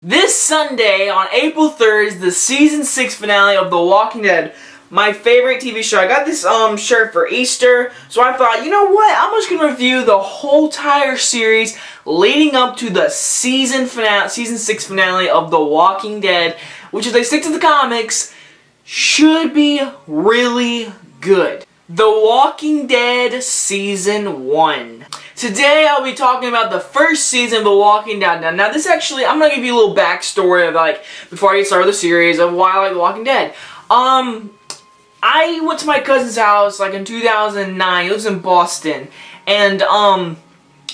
This Sunday, on April 3rd, is the Season 6 finale of The Walking Dead. My favorite TV show. I got this shirt for Easter, so I thought, you know what? I'm just going to review the whole entire series leading up to the Season 6 finale of The Walking Dead, which, if they stick to the comics, should be really good. The Walking Dead Season 1. Today I'll be talking about the first season of The Walking Dead. Now this actually, I'm going to give you a little backstory of before I get started with the series of why I like The Walking Dead. I went to my cousin's house in 2009, he lives in Boston, and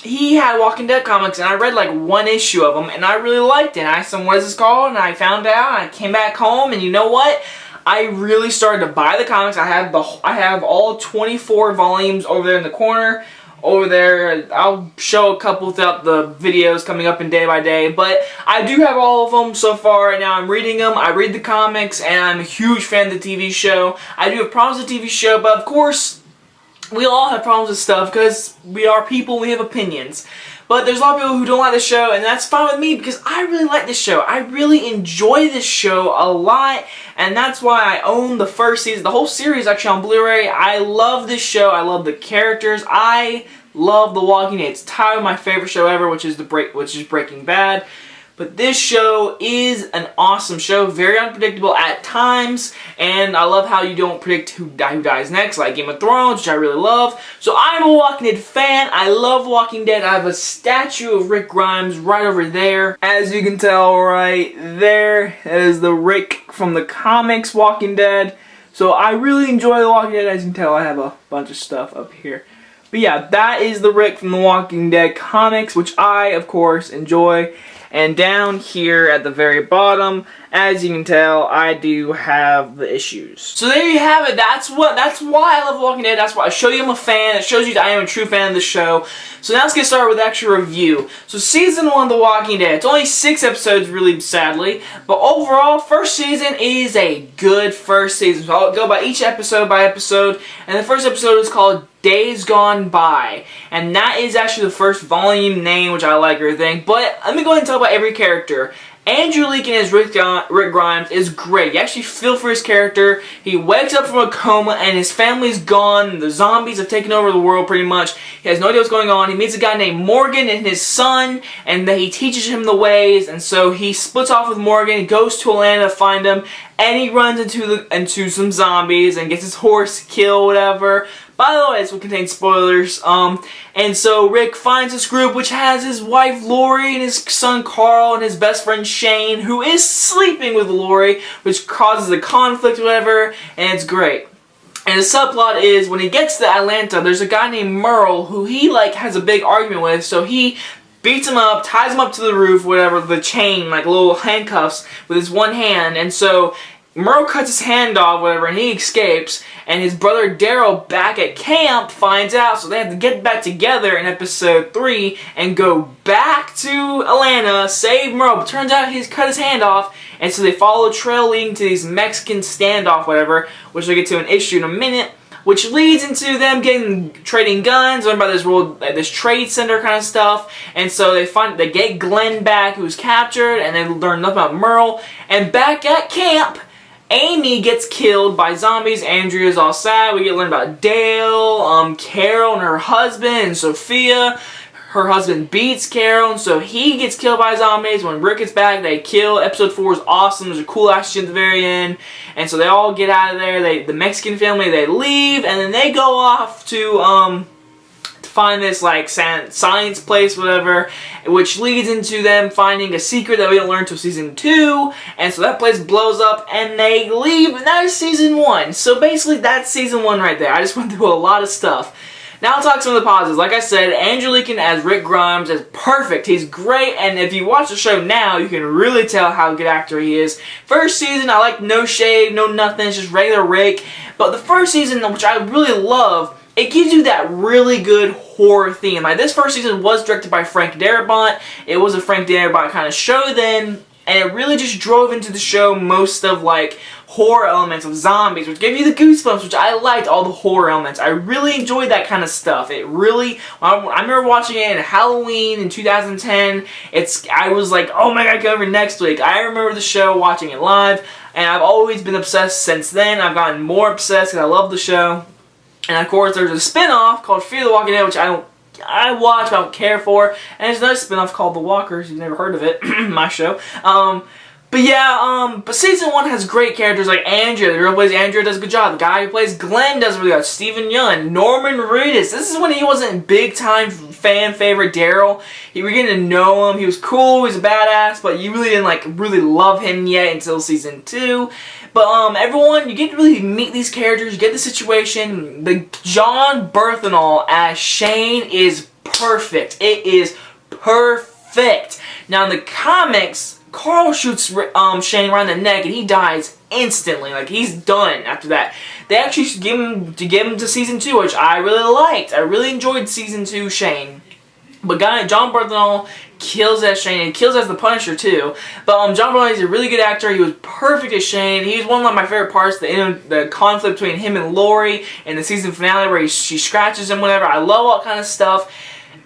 he had Walking Dead comics, and I read one issue of them, and I really liked it. And I asked him, what is this called? And I found out, and I came back home, and you know what? I really started to buy the comics. I have all 24 volumes over there in the corner. Over there, I'll show a couple throughout the videos coming up in day by day, but I do have all of them so far, and now I'm reading them. I read the comics, and I'm a huge fan of the TV show. I do have problems with the TV show, but of course, we all have problems with stuff because we are people, we have opinions. But there's a lot of people who don't like the show, and that's fine with me because I really like this show. I really enjoy this show a lot, and that's why I own the first season, the whole series actually on Blu-ray. I love this show. I love the characters. I love The Walking Dead. It's tied with my favorite show ever, which is Breaking Bad. But this show is an awesome show, very unpredictable at times, and I love how you don't predict who dies next, like Game of Thrones, which I really love. So I'm a Walking Dead fan. I love Walking Dead. I have a statue of Rick Grimes right over there. As you can tell right there, that is the Rick from the comics Walking Dead. So I really enjoy The Walking Dead. As you can tell, I have a bunch of stuff up here. But yeah, that is the Rick from the Walking Dead comics, which I, of course, enjoy. And down here at the very bottom, as you can tell, I do have the issues. So there you have it. That's why I love Walking Dead. That's why I show you I'm a fan. It shows you that I am a true fan of the show. So now let's get started with the actual review. So season 1 of The Walking Dead. It's only 6 episodes, really sadly. But overall, first season is a good first season. So I'll go by each episode by episode. And the first episode is called Days Gone By, and that is actually the first volume name, which I like everything. But let me go ahead and talk about every character. Andrew Lincoln as Rick Grimes is great. You actually feel for his character. He wakes up from a coma and his family's gone. The zombies have taken over the world pretty much. He has no idea what's going on. He meets a guy named Morgan and his son, and he teaches him the ways. And so he splits off with Morgan, goes to Atlanta to find him, and he runs into some zombies and gets his horse killed, whatever. By the way, this will contain spoilers. And so Rick finds this group which has his wife Lori and his son Carl and his best friend Shane, who is sleeping with Lori, which causes a conflict or whatever, and it's great. And the subplot is when he gets to Atlanta, there's a guy named Merle who he has a big argument with, so he beats him up, ties him up to the roof, whatever, the chain, little handcuffs with his one hand, and so Merle cuts his hand off, whatever, and he escapes, and his brother Daryl back at camp finds out, so they have to get back together in episode 3 and go back to Atlanta, save Merle, but turns out he's cut his hand off, and so they follow a trail leading to these Mexican standoff, whatever, which I'll get to an issue in a minute, which leads into them trading guns, learn about this trade center kind of stuff, and so they get Glenn back, who was captured, and they learn nothing about Merle, and back at camp, Amy gets killed by zombies. Andrea's all sad. We get to learn about Dale, Carol and her husband, and Sophia. Her husband beats Carol, and so he gets killed by zombies. When Rick gets back, they kill. Episode 4 is awesome. There's a cool action at the very end. And so they all get out of there. The Mexican family, they leave, and then they go off to find this science place, whatever, which leads into them finding a secret that we don't learn until season 2, and so that place blows up and they leave, and that is season 1. So basically that's season 1 right there. I just went through a lot of stuff. Now I'll talk some of the positives. Like I said, Andrew Lincoln as Rick Grimes is perfect. He's great, and if you watch the show now, you can really tell how good actor he is. First season, I like no shade, no nothing, it's just regular Rick. But the first season, which I really love, it gives you that really good horror theme. This first season was directed by Frank Darabont. It was a Frank Darabont kind of show then, and it really just drove into the show most of like horror elements of zombies, which gave you the goosebumps, which I liked, all the horror elements. I really enjoyed that kind of stuff. It really, I remember watching it in Halloween in 2010. I was like, oh my god, go over next week. I remember the show, watching it live, and I've always been obsessed since then. I've gotten more obsessed because I love the show. And of course, there's a spin-off called Fear the Walking Dead, which I watch, but I don't care for. And there's another spin-off called The Walkers. You've never heard of it, my show. But yeah, but season 1 has great characters like Andrea. The girl who plays Andrea does a good job. The guy who plays Glenn does really good. Steven Yeun, Norman Reedus. This is when he wasn't big time fan favorite Daryl. You were getting to know him. He was cool. He was a badass, but you really didn't really love him yet until season 2. But everyone, you get to really meet these characters. You get the situation. The Jon Bernthal as Shane is perfect. It is perfect. Now in the comics, Carl shoots Shane around the neck and he dies instantly. Like, he's done after that. They actually give him to season 2, which I really liked. I really enjoyed season 2 Shane. But Jon Bernthal kills as Shane, and he kills as the Punisher too. But Jon Bernthal is a really good actor. He was perfect as Shane. He was one of my favorite parts, the conflict between him and Lori in the season finale where she scratches him, whatever. I love all kind of stuff.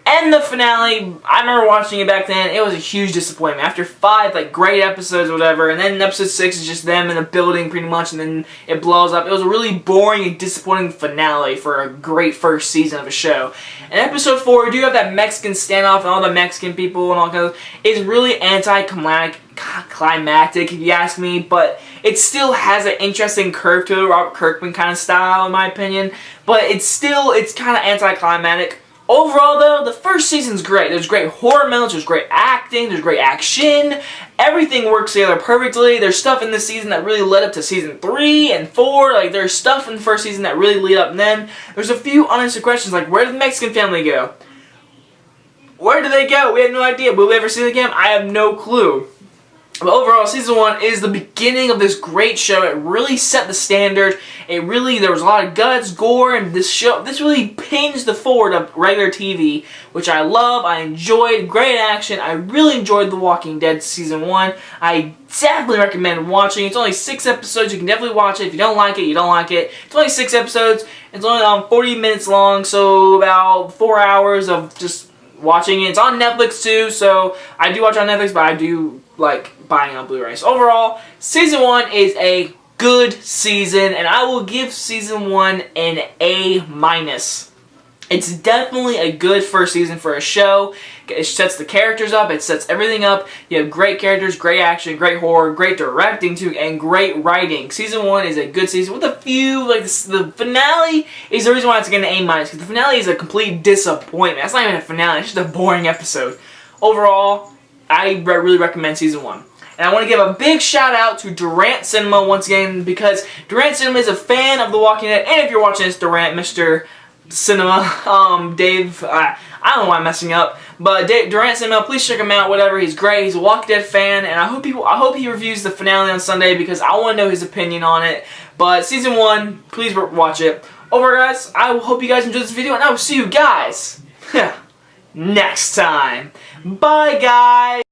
And the finale, I remember watching it back then, it was a huge disappointment. After 5 great episodes or whatever, and then episode 6 is just them in a building pretty much, and then it blows up. It was a really boring and disappointing finale for a great first season of a show. And episode 4, we do have that Mexican standoff and all the Mexican people and all kinds of, it's really anticlimactic if you ask me, but it still has an interesting curve to it, Robert Kirkman kind of style in my opinion, but it's kind of anticlimactic. Overall, though, the first season's great. There's great horror elements, there's great acting, there's great action. Everything works together perfectly. There's stuff in this season that really led up to season 3 and 4. Like, there's stuff in the first season that really lead up. And then there's a few unanswered questions, like, where did the Mexican family go? Where did they go? We have no idea. Will we ever see them again? I have no clue. But overall, season 1 is the beginning of this great show. It really set the standard. There was a lot of guts, gore, and this really pinged the forward of regular TV, which I love. I enjoyed. Great action. I really enjoyed The Walking Dead season 1. I definitely recommend watching. It's only 6 episodes. You can definitely watch it. If you don't like it, you don't like it. It's only 6 episodes. It's only 40 minutes long, so about 4 hours of just watching it. It's on Netflix too, so I do watch on Netflix, but I do like buying on Blu-ray. So overall, season 1 is a good season, and I will give season 1 an A-. It's definitely a good first season for a show. It sets the characters up, it sets everything up. You have great characters, great action, great horror, great directing too, and great writing. Season 1 is a good season with a few, the finale is the reason why it's getting an A-, because the finale is a complete disappointment. That's not even a finale, it's just a boring episode. Overall, I really recommend season 1. And I want to give a big shout out to Durant Cinema once again, because Durant Cinema is a fan of The Walking Dead, and if you're watching this, Durant, Mr. Cinema, Dave, I don't know why I'm messing up, but Durant Cinema, please check him out, whatever, he's great, he's a Walking Dead fan, and I hope he reviews the finale on Sunday, because I want to know his opinion on it. But season 1, please watch it. Over guys, I hope you guys enjoyed this video, and I will see you guys next time. Bye guys!